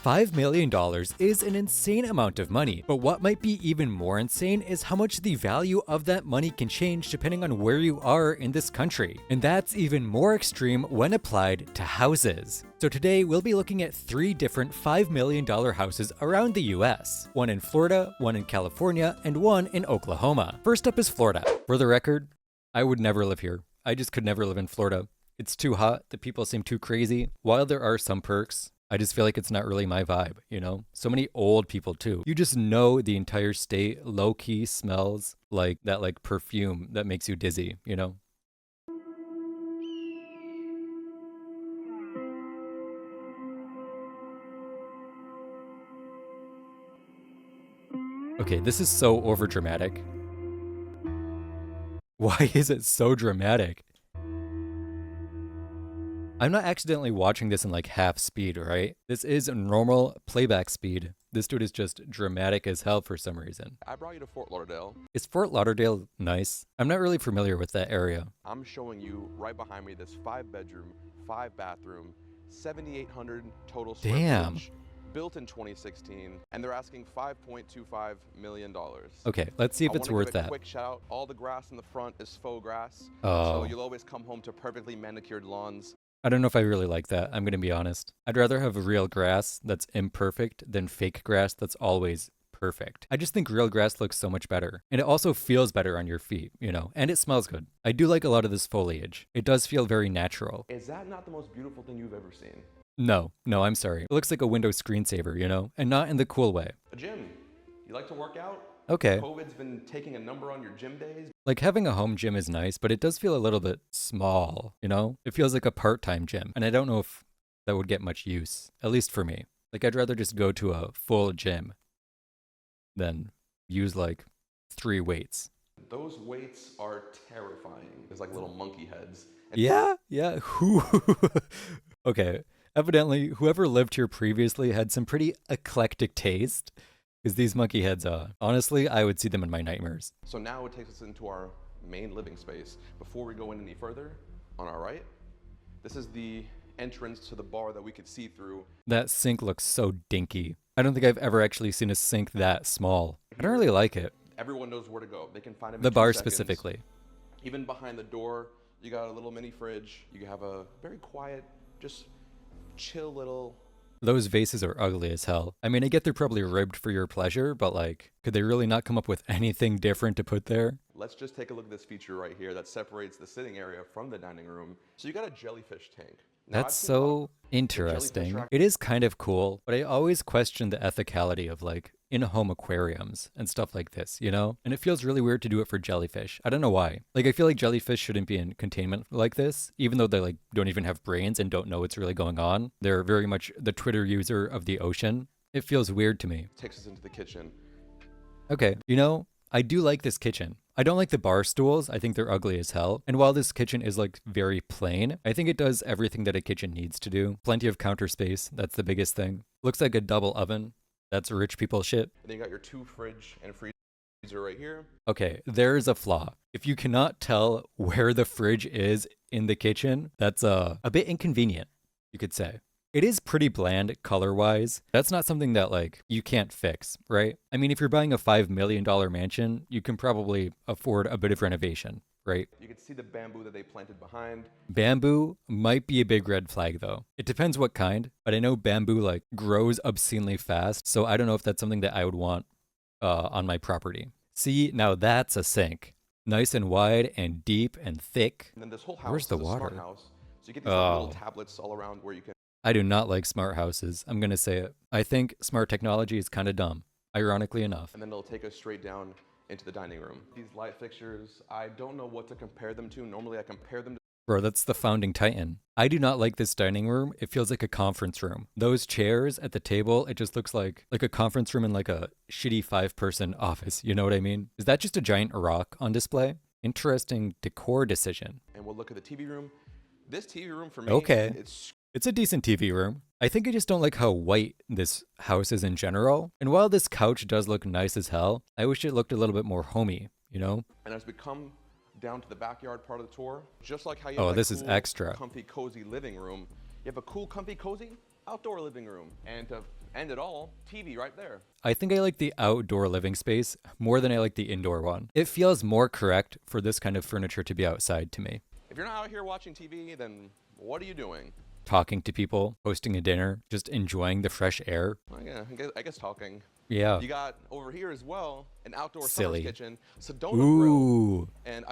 $5 million is an insane amount of money, but what might be even more insane is how much the value of that money can change depending on where you are in this country. And that's even more extreme when applied to houses. So today we'll be looking at 3 different $5 million houses around the US. One in Florida, one in California, and one in Oklahoma. First up is Florida. For the record, I would never live here. I just could never live in Florida. It's too hot, the people seem too crazy. While there are some perks, I just feel like it's not really my vibe, you know? So many old people too. You just know the entire state low-key smells like that perfume that makes you dizzy, you know? Okay, this is so overdramatic. Why is it so dramatic? I'm not accidentally watching this in like half speed, right? This is normal playback speed. This dude is just dramatic as hell for some reason. I brought you to Fort Lauderdale. Is Fort Lauderdale nice? I'm not really familiar with that area. I'm showing you right behind me this 5-bedroom, 5-bathroom, 7,800 total square Damn. footage, built in 2016, and they're asking $5.25 million. Okay, let's see if it's worth that. Quick shout out, all the grass in the front is faux grass, Oh. so you'll always come home to perfectly manicured lawns. I don't know if I really like that, I'm gonna be honest. I'd rather have real grass that's imperfect than fake grass that's always perfect. I just think real grass looks so much better. And it also feels better on your feet, you know, and it smells good. I do like a lot of this foliage. It does feel very natural. Is that not the most beautiful thing you've ever seen? No, I'm sorry. It looks like a Windows screensaver, you know, and not in the cool way. A gym. You like to work out? Okay. COVID's been taking a number on your gym days. Like having a home gym is nice, but it does feel a little bit small, you know? It feels like a part-time gym, and I don't know if that would get much use, at least for me. Like I'd rather just go to a full gym than use like 3 weights. Those weights are terrifying. There's like little monkey heads. And Yeah. Who? Okay. Evidently, whoever lived here previously had some pretty eclectic taste. Because these monkey heads, honestly, I would see them in my nightmares. So now it takes us into our main living space. Before we go in any further, on our right, this is the entrance to the bar that we could see through. That sink looks so dinky. I don't think I've ever actually seen a sink that small. I don't really like it. Everyone knows where to go. They can find it in The 2 bar seconds. specifically. Even behind the door, you got a little mini fridge. You have a very quiet, just chill little... Those vases are ugly as hell. I mean, I get they're probably ribbed for your pleasure, but like, could they really not come up with anything different to put there? Let's just take a look at this feature right here that separates the sitting area from the dining room. So you got a jellyfish tank. Now, That's so interesting. It is kind of cool, but I always question the ethicality of like in-home aquariums and stuff like this, you know? And it feels really weird to do it for jellyfish. I don't know why. Like I feel like jellyfish shouldn't be in containment like this, even though they like don't even have brains and don't know what's really going on. They're very much the Twitter user of the ocean. It feels weird to me. Takes us into the kitchen. Okay, you know, I do like this kitchen. I don't like the bar stools. I think they're ugly as hell. And while this kitchen is like very plain, I think it does everything that a kitchen needs to do. Plenty of counter space. That's the biggest thing. Looks like a double oven. That's rich people shit. And then you got your 2 fridge and freezer right here. Okay, there's a flaw. If you cannot tell where the fridge is in the kitchen, that's a bit inconvenient, you could say. It is pretty bland color-wise. That's not something that like you can't fix, right? I mean, if you're buying a $5 million mansion, you can probably afford a bit of renovation, right? You can see the bamboo that they planted behind. Bamboo might be a big red flag though. It depends what kind, but I know bamboo like grows obscenely fast, so I don't know if that's something that I would want on my property. See, now that's a sink. Nice and wide and deep and thick. And then this whole house Where's the is a water? smart house. So you get these like, little tablets all around where you can... I do not like smart houses. I'm going to say it. I think smart technology is kind of dumb, ironically enough. And then it'll take us straight down into the dining room. These light fixtures, I don't know what to compare them to. Normally I compare them to... Bro, that's the founding titan. I do not like this dining room. It feels like a conference room. Those chairs at the table, it just looks like a conference room in like a shitty 5-person office. You know what I mean? Is that just a giant rock on display? Interesting decor decision. And we'll look at the TV room. This TV room for me, okay. It's a decent TV room. I think I just don't like how white this house is in general. And while this couch does look nice as hell, I wish it looked a little bit more homey, you know? And as we come down to the backyard part of the tour, just like how you have that this cool, is extra. comfy, cozy living room, you have a cool, comfy, cozy outdoor living room. And to End it all, TV right there. I think I like the outdoor living space more than I like the indoor one. It feels more correct for this kind of furniture to be outside to me. If you're not out here watching TV, then what are you doing? Talking to people, hosting a dinner, just enjoying the fresh air. Well, yeah, I guess talking. Yeah. You got over here as well an outdoor Silly. summer's kitchen, Sedona grill, Ooh. and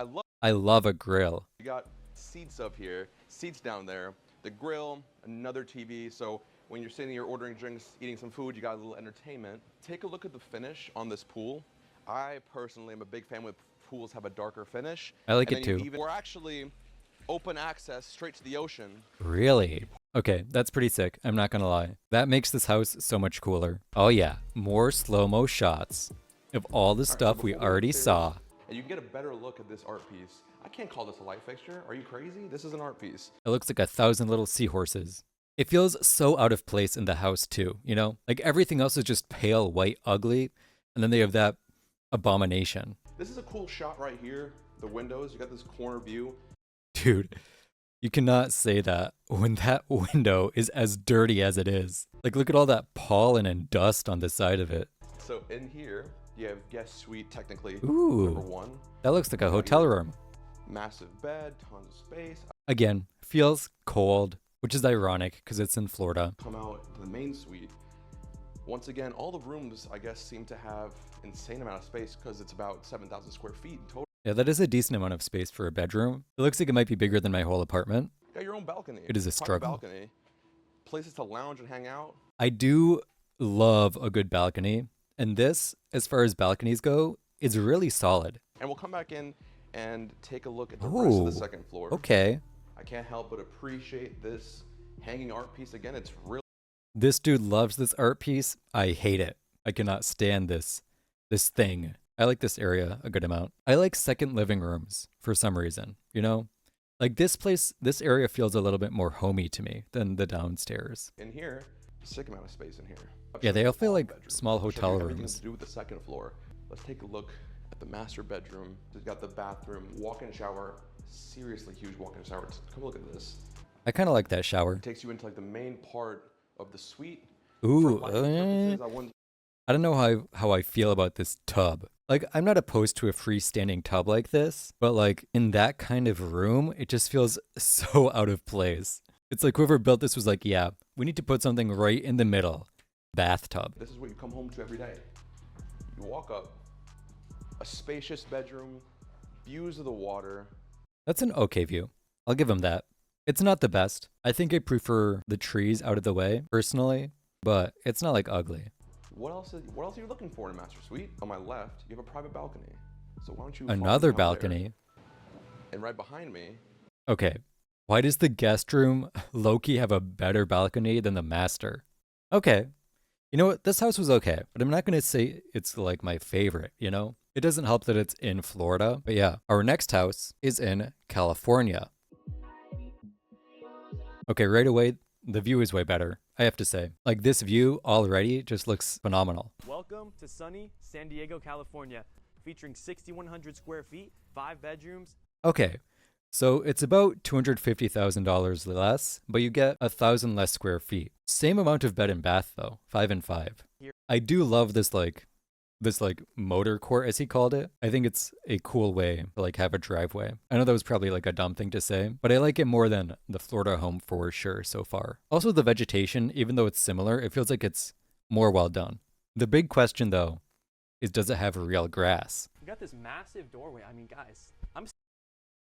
I love a grill. you got seats up here, seats down there, the grill, another TV. So when you're sitting here ordering drinks, eating some food, you got a little entertainment. Take a look at the finish on this pool. I personally am a big fan when pools have a darker finish. I like And it then too. we're actually open access straight to the ocean. Really? Okay, that's pretty sick. I'm not gonna lie. That makes this house so much cooler. Oh yeah, more slow-mo shots of all the stuff we before we go already upstairs, saw. And you can get a better look at this art piece. I can't call this a light fixture. Are you crazy? This is an art piece. It looks like 1,000 little seahorses. It feels so out of place in the house too, you know? Like everything else is just pale, white, ugly, and then they have that abomination. This is a cool shot right here. The windows, you got this corner view. Dude, you cannot say that when that window is as dirty as it is. Like look at all that pollen and dust on the side of it. So in here, you have guest suite technically, Ooh. number one. That looks like a hotel room. Massive bed, tons of space. Again, feels cold, which is ironic because it's in Florida. Come out to the main suite. Once again, all the rooms, I guess, seem to have insane amount of space because it's about 7,000 square feet in total. Yeah, that is a decent amount of space for a bedroom. It looks like it might be bigger than my whole apartment. You got your own balcony. It is a Private struggle. balcony. Places to lounge and hang out. I do love a good balcony, and this, as far as balconies go, is really solid. And we'll come back in and take a look at the rest of the Ooh, second floor. okay. I can't help but appreciate this hanging art piece again. It's really This dude loves this art piece. I hate it. I cannot stand this thing. I like this area a good amount. I like second living rooms for some reason, you know? Like this place, this area feels a little bit more homey to me than the downstairs. in here. Sick amount of space in here. Yeah, they all feel like Bedrooms. small Show you hotel everything rooms. to do with the second floor. Let's take a look at the master bedroom. It's got the bathroom, walk-in shower, seriously huge walk-in shower. Come look at this. I kind of like that shower. It takes you into like the main part of the suite. Ooh, For lighting purposes, I wouldn't- I don't know how I feel about this tub. Like, I'm not opposed to a freestanding tub like this, but like in that kind of room, it just feels so out of place. It's like whoever built this was like, yeah, we need to put something right in the middle. Bathtub. This is what you come home to every day. You walk up, a spacious bedroom, views of the water. That's an okay view. I'll give him that. It's not the best. I think I prefer the trees out of the way, personally, but it's not like ugly. What else are you looking for in a master suite? On my left, you have a private balcony. So why don't you follow me Another out there? balcony. And right behind me, Okay, why does the guest room low-key have a better balcony than the master? Okay, you know what? This house was okay, but I'm not going to say it's like my favorite, you know? It doesn't help that it's in Florida, but yeah, our next house is in California. Okay, right away, the view is way better, I have to say. Like this view already just looks phenomenal. Welcome to sunny San Diego, California, featuring 6,100 square feet, 5 bedrooms. Okay, so it's about $250,000 less, but you get 1,000 less square feet. Same amount of bed and bath though, 5 and 5. I do love this motor court, as he called it. I think it's a cool way to like have a driveway. I know that was probably like a dumb thing to say, but I like it more than the Florida home for sure so far. Also the vegetation, even though it's similar, it feels like it's more well done. The big question though is, does it have real grass? We got this massive doorway. I mean, guys, I'm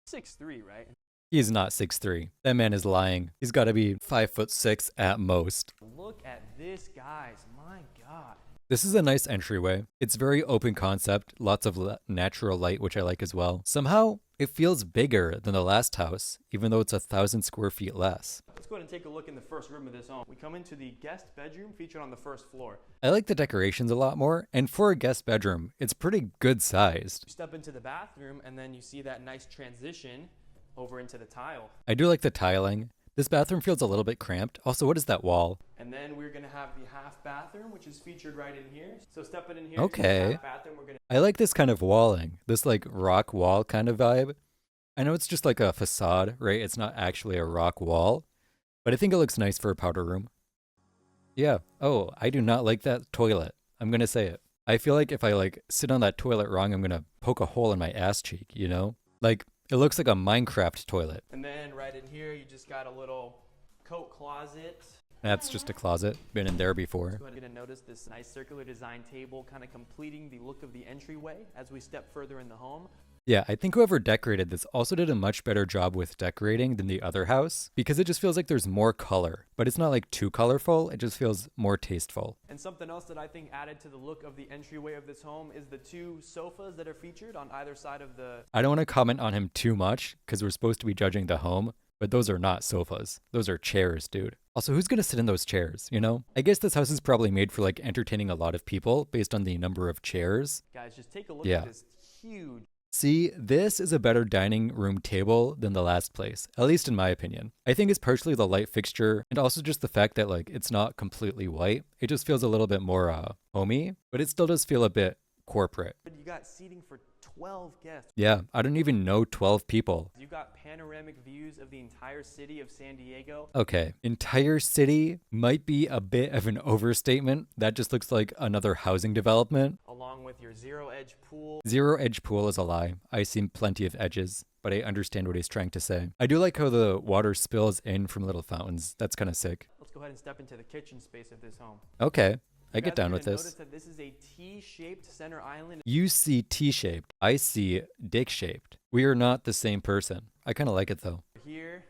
6'3", right? He's not 6'3". That man is lying. He's got to be 5'6" at most. Look at this, guys. My God. This is a nice entryway. It's very open concept, lots of natural light, which I like as well. Somehow, it feels bigger than the last house, even though it's 1,000 square feet less. Let's go ahead and take a look in the first room of this home. We come into the guest bedroom featured on the first floor. I like the decorations a lot more, and for a guest bedroom, it's pretty good sized. You step into the bathroom, and then you see that nice transition over into the tile. I do like the tiling. This bathroom feels a little bit cramped. Also, what is that wall? And then we're going to have the half bathroom, which is featured right in here. So stepping in here Okay. to the half bathroom, we're going to... I like this kind of walling, this like rock wall kind of vibe. I know it's just like a facade, right? It's not actually a rock wall, but I think it looks nice for a powder room. Yeah. Oh, I do not like that toilet. I'm gonna say it. I feel like if I like sit on that toilet wrong, I'm gonna poke a hole in my ass cheek, you know? Like, it looks like a Minecraft toilet. And then right in here, you just got a little coat closet. That's just a closet. Been in there before. Go ahead and notice this nice circular design table kind of completing the look of the entryway as we step further in the home. Yeah, I think whoever decorated this also did a much better job with decorating than the other house because it just feels like there's more color, but it's not like too colorful. It just feels more tasteful. And something else that I think added to the look of the entryway of this home is the 2 sofas that are featured on either side of the... I don't want to comment on him too much because we're supposed to be judging the home, but those are not sofas. Those are chairs, dude. Also, who's gonna sit in those chairs, you know? I guess this house is probably made for like entertaining a lot of people based on the number of chairs. Guys, just take a look Yeah. at this huge... See, this is a better dining room table than the last place, at least in my opinion. I think it's partially the light fixture and also just the fact that like it's not completely white. It just feels a little bit more homey, but it still does feel a bit corporate. You got seating for 12 guests. Yeah, I don't even know 12 people. You got panoramic views of the entire city of San Diego. Okay, entire city might be a bit of an overstatement. That just looks like another housing development. Along with your zero-edge pool. Zero edge pool is a lie. I see plenty of edges, but I understand what he's trying to say. I do like how the water spills in from little fountains. That's kind of sick. Let's go ahead and step into the kitchen space of this home. Okay, I get Guys, down you're with gonna this. Notice that this is a T-shaped center island. You see T-shaped. I see dick-shaped. We are not the same person. I kind of like it though. Here,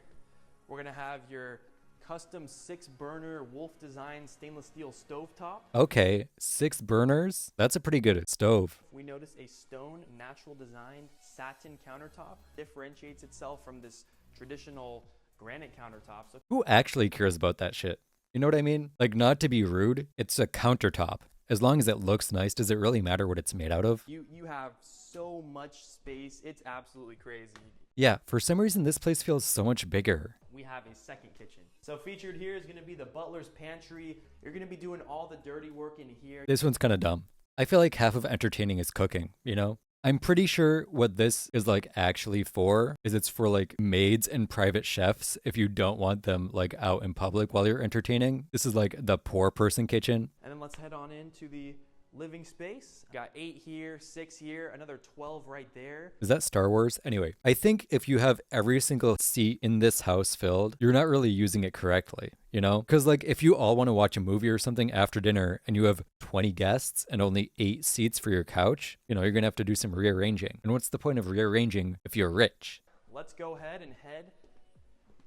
we're gonna have your custom 6-burner Wolf design stainless steel stovetop. Okay, 6 burners. That's a pretty good stove. We notice a stone natural design satin countertop differentiates itself from this traditional granite countertop. So Who actually cares about that shit? You know what I mean? Like, not to be rude, it's a countertop. As long as it looks nice, does it really matter what it's made out of? you have so much space. It's absolutely crazy. Yeah, for some reason this place feels so much bigger. We have a second kitchen. So featured here is going to be the butler's pantry. You're going to be doing all the dirty work in here. This one's kind of dumb. I feel like half of entertaining is cooking, you know? I'm pretty sure what this is like actually for is it's for like maids and private chefs if you don't want them like out in public while you're entertaining. This is like the poor person kitchen. And then let's head on into the living space. Got 8 here, 6 here, another 12 right there. Is that Star Wars? Anyway, I think if you have every single seat in this house filled, you're not really using it correctly, you know? Because like if you all want to watch a movie or something after dinner and you have 20 guests and only 8 seats for your couch, you know, you're going to have to do some rearranging. And what's the point of rearranging if you're rich? Let's go ahead and head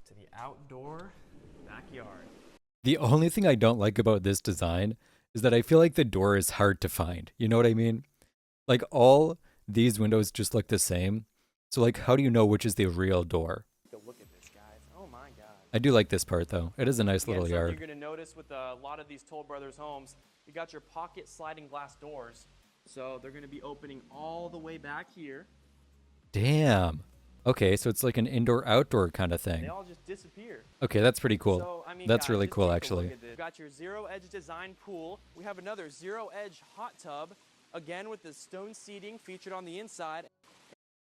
to the outdoor backyard. The only thing I don't like about this design is that I feel like the door is hard to find. You know what I mean? Like all these windows just look the same. So like how do you know which is the real door? Go look at this, guys. Oh my God. I do like this part though. It is a nice little Something yard. you're going to notice with a lot of these Toll Brothers homes, you got your pocket sliding glass doors. So they're going to be opening all the way back here. Damn. Okay, so it's like an indoor-outdoor kind of They thing. all just disappear. Okay, that's pretty cool. So, I mean, That's guys, really just cool, take a actually. look at this. Got your zero-edge design pool. We have another zero-edge hot tub, again with the stone seating featured on the inside.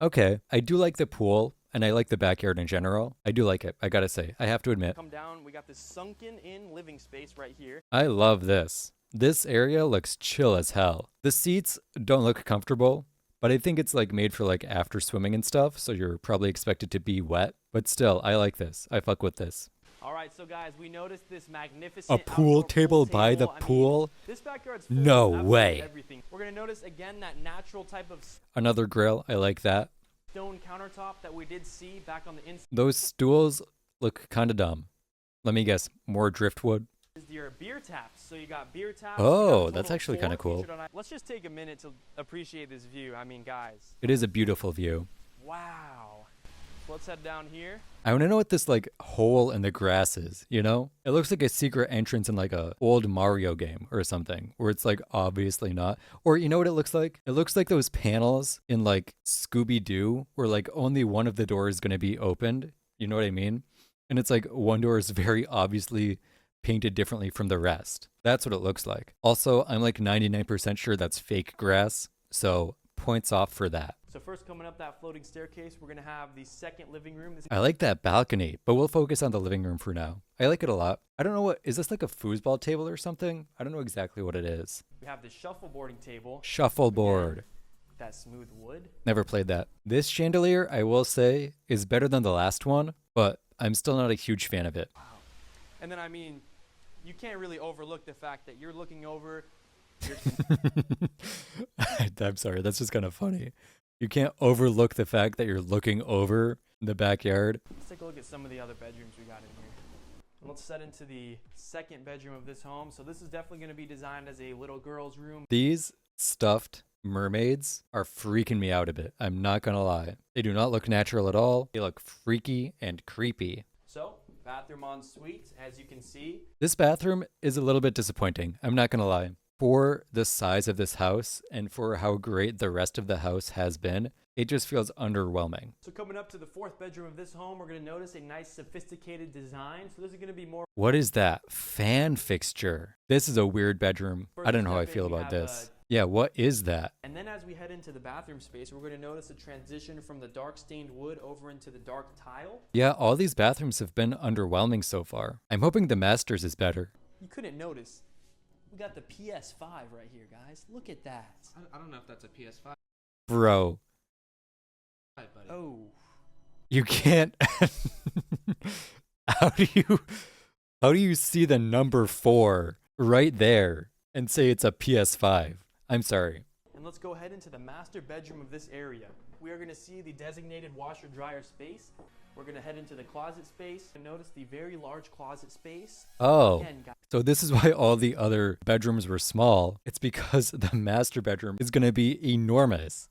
Okay, I do like the pool, and I like the backyard in general. I do like it, I gotta say. I have to admit. Come down, we got this sunken-in living space right here. I love this. This area looks chill as hell. The seats don't look comfortable, but I think it's like made for like after swimming and stuff, so you're probably expected to be wet. But still, I like this. I fuck with this. All right, so guys, we noticed this magnificent A pool outdoor table by the I mean, pool? this backyard's full No of absolutely way. everything. We're gonna notice again that natural type of Another grill, I like that. stone countertop that we did see back on the inside. Those stools look kind of dumb. Let me guess, more driftwood? Is your beer taps. So you got beer taps. Oh, you got a that's total actually of kinda 4 cool. featured on- Let's just take a minute to appreciate this view. I mean, guys, It is a beautiful view. wow. Let's head down here. I want to know what this like hole in the grass is, you know? It looks like a secret entrance in like a old Mario game or something where it's like obviously not. Or you know what it looks like? It looks like those panels in like Scooby-Doo where like only one of the doors is going to be opened. You know what I mean? And it's like one door is very obviously painted differently from the rest. That's what it looks like. Also, I'm like 99% sure that's fake grass. So points off for that. So first, coming up that floating staircase, we're gonna have the second living room. I like that balcony, but we'll focus on the living room for now. I like it a lot. I don't know what, is this like a foosball table or something? I don't know exactly what it is. We have the shuffleboarding table. Shuffleboard. That smooth wood. Never played that. This chandelier, I will say, is better than the last one, but I'm still not a huge fan of it. Wow. And then, I mean, you can't really overlook the fact that you're looking over. I'm sorry, that's just kind of funny. You can't overlook the fact that you're looking over the backyard. Let's take a look at some of the other bedrooms we got in here. Let's set into the second bedroom of this home. So this is definitely going to be designed as a little girl's room. These stuffed mermaids are freaking me out a bit. I'm not gonna lie. They do not look natural at all. They look freaky and creepy. So, bathroom en suite, as you can see. This bathroom is a little bit disappointing. I'm not gonna lie. For the size of this house and for how great the rest of the house has been, it just feels underwhelming. So coming up to the fourth bedroom of this home, we're going to notice a nice sophisticated design. So this is going to be more... What is that? Fan fixture. This is a weird bedroom. I don't know how I feel about this. Yeah, what is that? And then as we head into the bathroom space, we're going to notice a transition from the dark stained wood over into the dark tile. Yeah, all these bathrooms have been underwhelming so far. I'm hoping the master's is better. You couldn't notice. We got the PS5 right here, guys. Look at that. I don't know if that's a PS5. Bro. Buddy. Oh. You can't. How do you see the number 4 right there and say it's a PS5? I'm sorry. And let's go ahead into the master bedroom of this area. We are going to see the designated washer dryer space. We're going to head into the closet space and notice the very large closet space. Oh, Again, guys, so this is why all the other bedrooms were small. It's because the master bedroom is going to be enormous.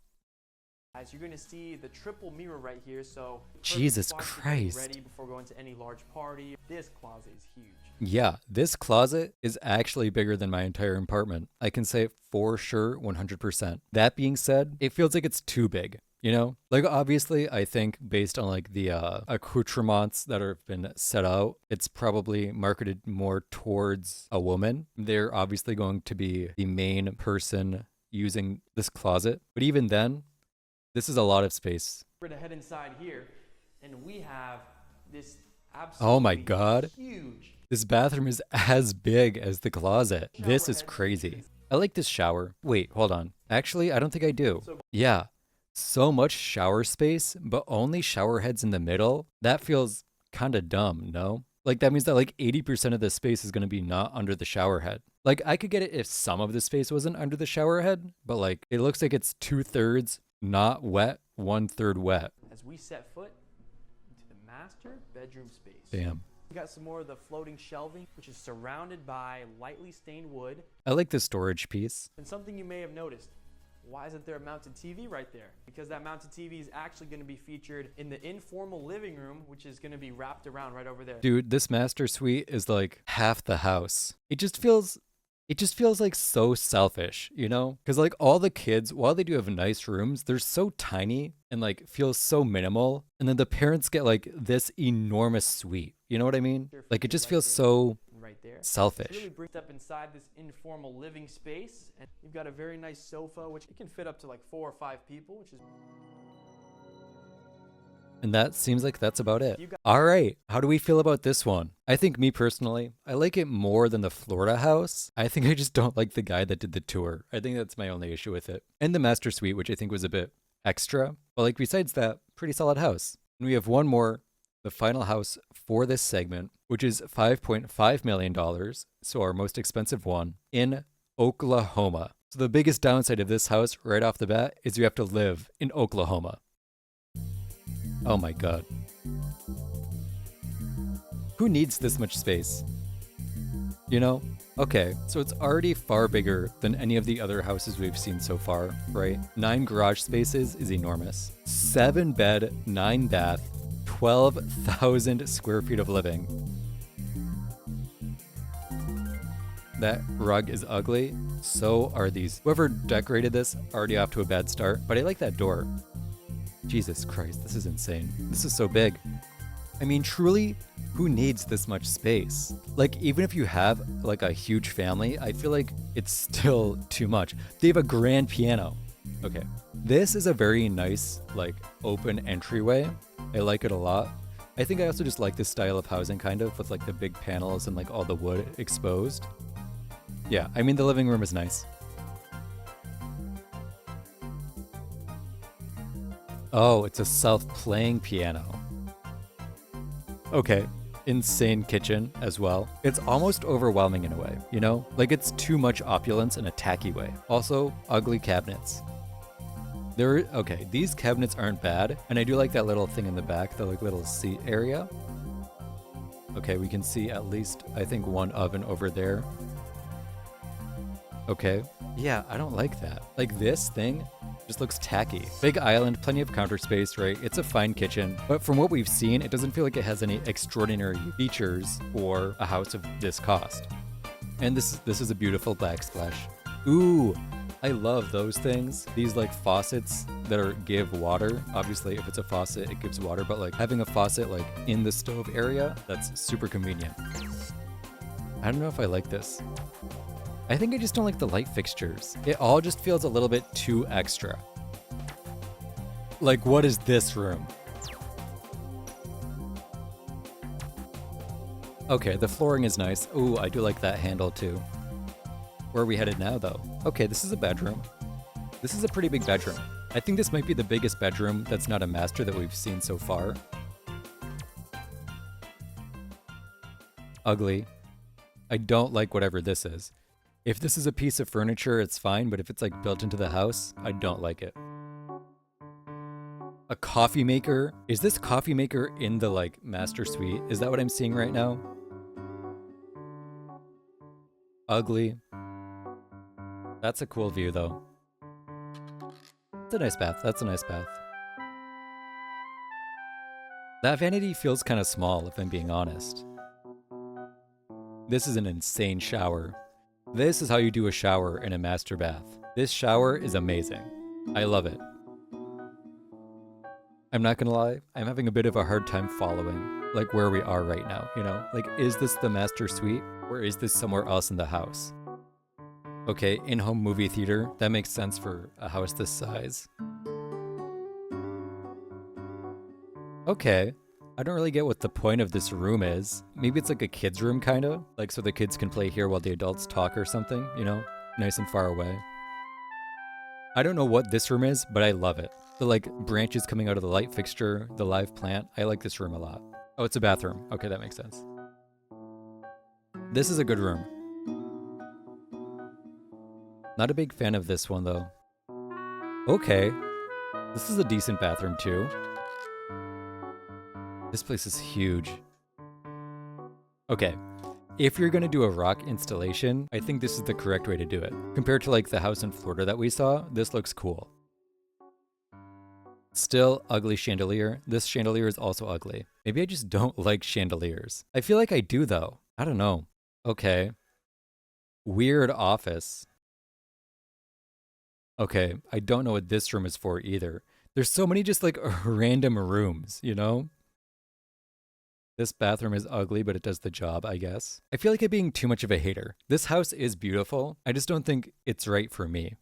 you're going to see the triple mirror right here. So Jesus perfect spot to get Christ. ready before going to any large party. This closet is huge. Yeah, this closet is actually bigger than my entire apartment. I can say it for sure 100%. That being said, it feels like it's too big. You know, like obviously I think based on like the accoutrements that have been set out, it's probably marketed more towards a woman. They're obviously going to be the main person using this closet. But even then, this is a lot of space. We're going to head inside here and we have this absolutely Oh my God. huge. This bathroom is as big as the closet. This is Shower head. crazy. I like this shower. Wait, hold on. Actually, I don't think I do. Yeah. So much shower space, but only shower heads in the middle. That feels kind of dumb, no? Like that means that like 80% of the space is going to be not under the shower head. Like I could get it if some of the space wasn't under the shower head, but like it looks like it's 2/3 not wet, 1/3 wet. As we set foot into the master bedroom space. Damn. We got some more of the floating shelving, which is surrounded by lightly stained wood. I like the storage piece. And something you may have noticed, why isn't there a mounted TV right there? Because that mounted TV is actually going to be featured in the informal living room, which is going to be wrapped around right over there. Dude, this master suite is like half the house. It just feels like so selfish, you know? Because like all the kids, while they do have nice rooms, they're so tiny and like feel so minimal. And then the parents get like this enormous suite. You know what I mean? Like it just feels so right there. selfish. It's really brings up inside this informal living space, and you've got a very nice sofa, which it can fit up to like 4 or 5 people, which is. And that seems like that's about it. All right, how do we feel about this one? I think me personally, I like it more than the Florida house. I think I just don't like the guy that did the tour. I think that's my only issue with it. And the master suite, which I think was a bit extra. But like besides that, pretty solid house. And we have one more, the final house for this segment, which is $5.5 million, so our most expensive one, in Oklahoma. So the biggest downside of this house right off the bat is you have to live in Oklahoma. Oh my God. Who needs this much space? You know? Okay, so it's already far bigger than any of the other houses we've seen so far, right? 9 garage spaces is enormous. 7 bed, 9 bath, 12,000 square feet of living. That rug is ugly. So are these. Whoever decorated this already off to a bad start, but I like that door. Jesus Christ, this is insane. This is so big. I mean, truly, who needs this much space? Like, even if you have like a huge family, I feel like it's still too much. They have a grand piano. Okay. This is a very nice, like, open entryway. I like it a lot. I think I also just like this style of housing, kind of, with like the big panels and like all the wood exposed. Yeah, I mean, the living room is nice. Oh, it's a self-playing piano. Okay. Insane kitchen as well. It's almost overwhelming in a way, you know? Like it's too much opulence in a tacky way. Also, ugly cabinets. Okay, these cabinets aren't bad, and I do like that little thing in the back, the like little seat area. Okay, we can see at least, I think, one oven over there. Okay. Yeah, I don't like that. Like this thing just looks tacky. Big island, plenty of counter space, right? It's a fine kitchen, but from what we've seen, it doesn't feel like it has any extraordinary features for a house of this cost. And this is a beautiful backsplash. Ooh, I love those things. These like faucets that give water. Obviously, if it's a faucet, it gives water, but like having a faucet like in the stove area, that's super convenient. I don't know if I like this. I think I just don't like the light fixtures. It all just feels a little bit too extra. Like, what is this room? Okay, the flooring is nice. Ooh, I do like that handle too. Where are we headed now, though? Okay, this is a bedroom. This is a pretty big bedroom. I think this might be the biggest bedroom that's not a master that we've seen so far. Ugly. I don't like whatever this is. If this is a piece of furniture, it's fine, but if it's like built into the house, I don't like it. A coffee maker? Is this coffee maker in the like master suite? Is that what I'm seeing right now? Ugly. That's a cool view though. It's a nice bath. That's a nice bath. That vanity feels kind of small if I'm being honest. This is an insane shower. This is how you do a shower in a master bath. This shower is amazing. I love it. I'm not gonna lie, I'm having a bit of a hard time following like where we are right now, you know? Like, is this the master suite or is this somewhere else in the house? Okay, in-home movie theater. That makes sense for a house this size. Okay. I don't really get what the point of this room is. Maybe it's like a kid's room, kind of? Like, so the kids can play here while the adults talk or something, you know? Nice and far away. I don't know what this room is, but I love it. The, like, branches coming out of the light fixture, the live plant. I like this room a lot. Oh, it's a bathroom. Okay, that makes sense. This is a good room. Not a big fan of this one, though. Okay. This is a decent bathroom, too. This place is huge. Okay, if you're gonna do a rock installation, I think this is the correct way to do it. Compared to like the house in Florida that we saw, this looks cool. Still, ugly chandelier. This chandelier is also ugly. Maybe I just don't like chandeliers. I feel like I do though. I don't know. Okay. Weird office. Okay, I don't know what this room is for either. There's so many just like random rooms, you know? This bathroom is ugly, but it does the job, I guess. I feel like I'm being too much of a hater. This house is beautiful. I just don't think it's right for me.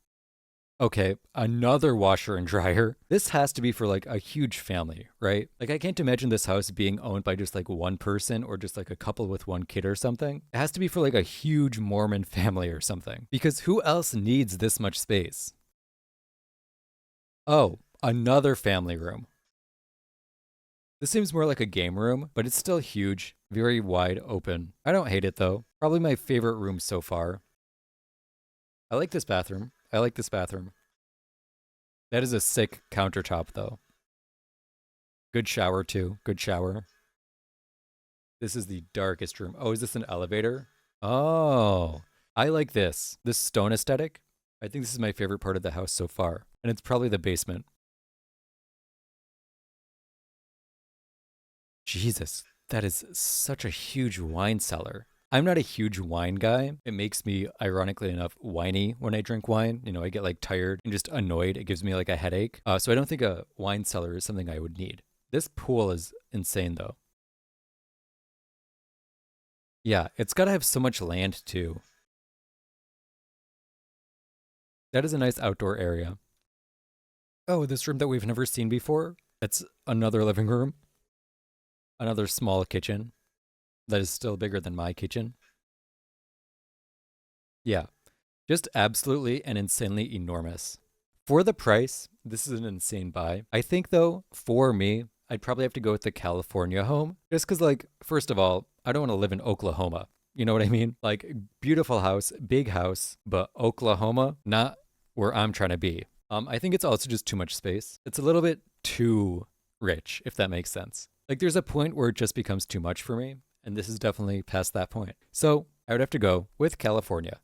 Okay, another washer and dryer. This has to be for like a huge family, right? Like I can't imagine this house being owned by just like one person or just like a couple with one kid or something. It has to be for like a huge Mormon family or something. Because who else needs this much space? Oh, another family room. This seems more like a game room, but it's still huge, very wide open. I don't hate it though. Probably my favorite room so far. I like this bathroom. I like this bathroom. That is a sick countertop though. Good shower too. Good shower. This is the darkest room. Oh, is this an elevator? Oh, I like this. This stone aesthetic. I think this is my favorite part of the house so far. And it's probably the basement. Jesus, that is such a huge wine cellar. I'm not a huge wine guy. It makes me, ironically enough, whiny when I drink wine. You know, I get like tired and just annoyed. It gives me like a headache. So I don't think a wine cellar is something I would need. This pool is insane though. Yeah, it's got to have so much land too. That is a nice outdoor area. Oh, this room that we've never seen before. It's another living room, another small kitchen that is still bigger than my kitchen. Yeah, just absolutely and insanely enormous. For the price, this is an insane buy. I think though, for me, I'd probably have to go with the California home. Just because, like, first of all, I don't want to live in Oklahoma. You know what I mean? Like, beautiful house, big house, but Oklahoma, not where I'm trying to be. I think it's also just too much space. It's a little bit too rich, if that makes sense. Like, there's a point where it just becomes too much for me, and this is definitely past that point. So I would have to go with California.